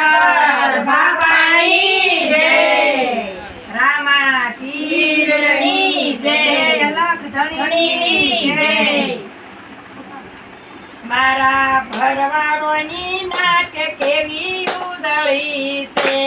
શંકર બાપાની જય, રામા પીરની જય, લખ ધણીની જય। મારા ભરવાડોની નાક કેવી ઉજળી છે,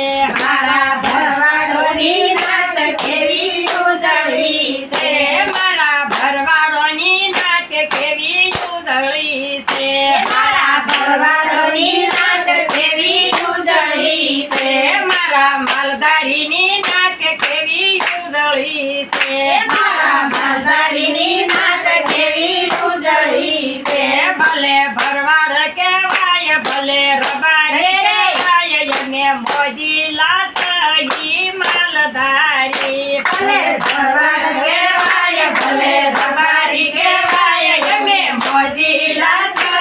મારા ભરવાડોની નાક કેવી ઉજળી છે, મારા ભરવાડોની નાક કેવી ઉજળી છે, મારા ભરવાડોની નાક કેવી ઉજળી છે, મારા માલધારીની નાક કેવી ઉજળી છે, મારા માલધારીની નાક કેવી ઉજળી છે। ભલે ભરવાડ કહેવાય ભલે રબારી કહેવાય એને મોજીલા છે માલધારી, ભલે ભરવાડ કહેવાય ભલે રબારી કહેવાય એને મોજીલા છે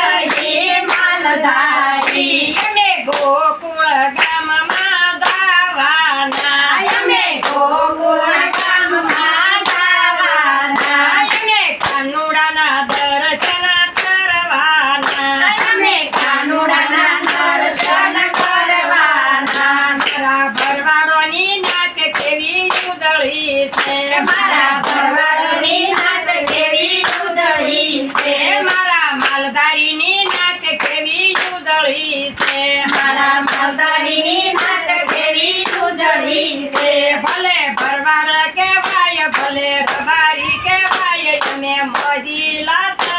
માલધારી। અમે ગોકુળ ગામમાં જવાના, અમે ગોકુળ ગામમાં જવાના, અમે કાનુડાના દર્શન કરવાના, અમે કાનુડાના દર્શન કરવાના। મારા ભરવાડોની નાક કેવી ઉજળી છે, મારા ભરવાડોની નાક કેવી ઉજળી છે, મારા માલધારીની નાક કેવી ઉજળી છે, મારા માલધારીની નાક કેવી ઉજળી છે। ભલે ભરવાડ કહેવાય ભલે રબારી કહેવાય એને મોજીલા છે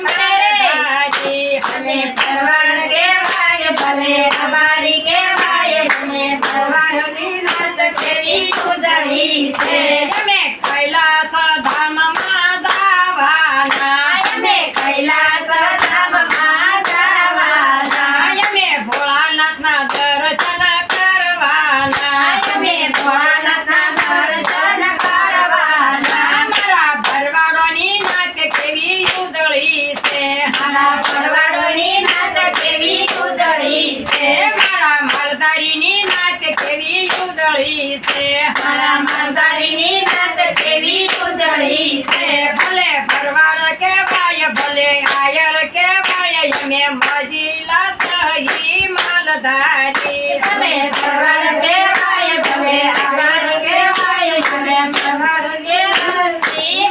માલધારી, ભલે ભરવાડ કહેવાય ભલે રબારી કહેવાય એને ભરવાડોની નાક કેવી ઉજળી છે। અમે કૈલાસ ધામમાં જવાના, અમે કૈલાસ ધામમાં જવાના, અમે ભોળાનાથના દર્શન કરવાના, અમે ભોળાનાથના દર્શન કરવાના। મારા ભરવાડોની નાક કેવી ઉજળી છે, મારા ભરવાડોની નાક કેવી ઉજળી છે, મારા માલધારીની નાક કેવી ઉજળી છે, મારા માલધારીની નાક કેવી ઉજળી છે। ભલે ભરવાડ કહેવાય ભલે આયર કહેવાય એને મોજીલા છે માલધારી, ભલે ભરવાડ કહેવાય ભલે આયર કહેવાય એને ભરવાડોની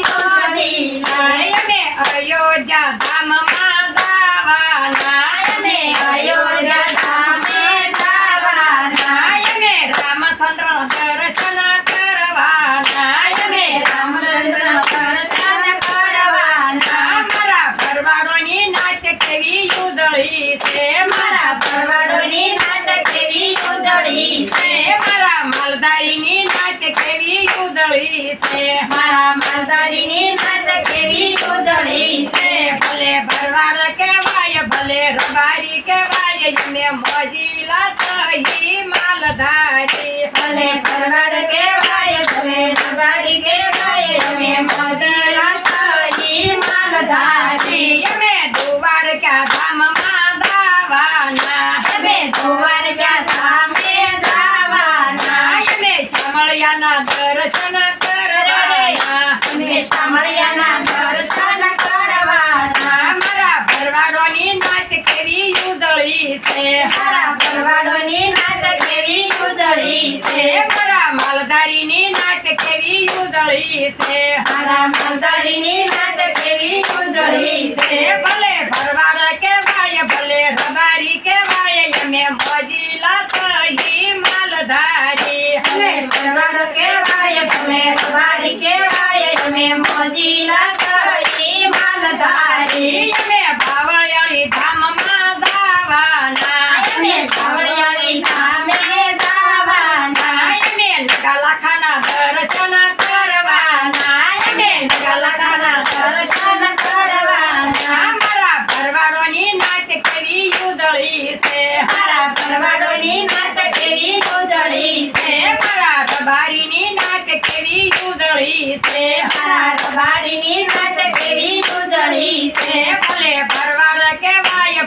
મોજીલા। અમે અયોધ્યા ધામમાં જવાના, અમે અયોધ્યા ધામે જવાના, અમે રામચંદ્ર દર્શન કરવાના, અમે રામચંદ્ર દર્શન કરવાના। મારા ભરવાડોની નાક કેવી ઉજળી છે, મારા ભરવાડોની નાક કેવી ઉજળી છે, મારા માલધારીની નાક કેવી ઉજળી છે, મારા માલધારીની નાક કેવી ઉજળી છે। ભલે ભરવાડ કહેવાય ભલે રબારી કહેવાય એને મોજીલા છે માલધારી, ભલે ભરવાડ કહેવાય ભલે રબારી કહેવાય એને મોજીલા છે માલધારી। અમે દ્વારકા ધામમાં જવાના, અમે દ્વારકા ધામે જવાના, અમે શામળિયાના દર્શન કરવાના, અમે શામળિયાના દર્શન કરવાના। મારા ભરવાડોની નાક કેવી ઉજળી છે, મારા ભરવાડોની નાક કેવી ઉજળી છે, મારા માલધારીની નાક કેવી ઉજળી છે, મારા માલધારીની નાક કેવી ઉજળી છે। ભલે ભરવાડ કહેવાય ભલે રબારી કહેવાય એને મોજીલા છે માલધારી, ભલે ભરવાડ કહેવાય ભલે રબારી કહેવાય એને મોજીલા છે માલધારી। અમે બાવળિયાળી ધામમાં જવાના, અમે બાવળિયાળી ધામે જવાના, અમે નગાલાખાના દર્શન કરવાના, અમે નગાલાખાના દર્શન કરવાના। મારા ભરવાડોની નાક કેવી ઉજળી છે, મારા ભરવાડોની નાક કેવી ઉજળી છે, મારા રબારીની નાક કેવી ઉજળી છે, મારા રબારીની નાક કેવી ઉજળી છે। ભલે ભરવાડ કહેવાય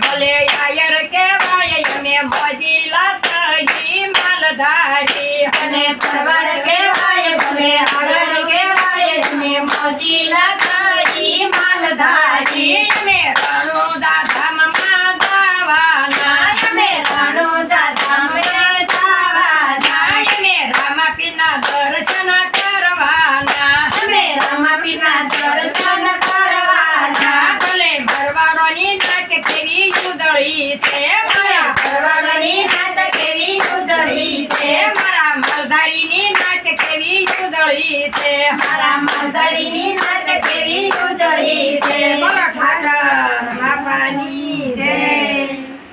છે મારા ભરવાડની નાત કેવી ઉજળી છે મારા માલધારીની નાત કેવી ઉજળી છે મારા માલધારીની નાત કેવી ઉજળી છે બોલો ઠાકર બાપાની જય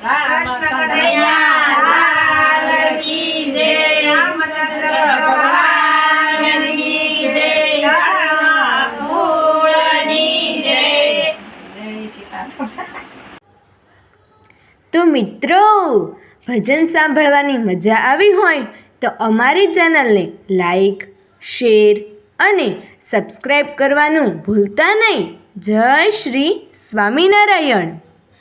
રામચંદ્ર લાલ કી જય રામચંદ્ર ભગવાનની જય રામની જય જય સીતારામ. તો મિત્રો, ભજન સાંભળવાની મજા આવી હોય તો અમારી ચેનલને લાઈક, શેર અને સબસ્ક્રાઈબ કરવાનું ભૂલતા નહીં. જય શ્રી સ્વામિનારાયણ.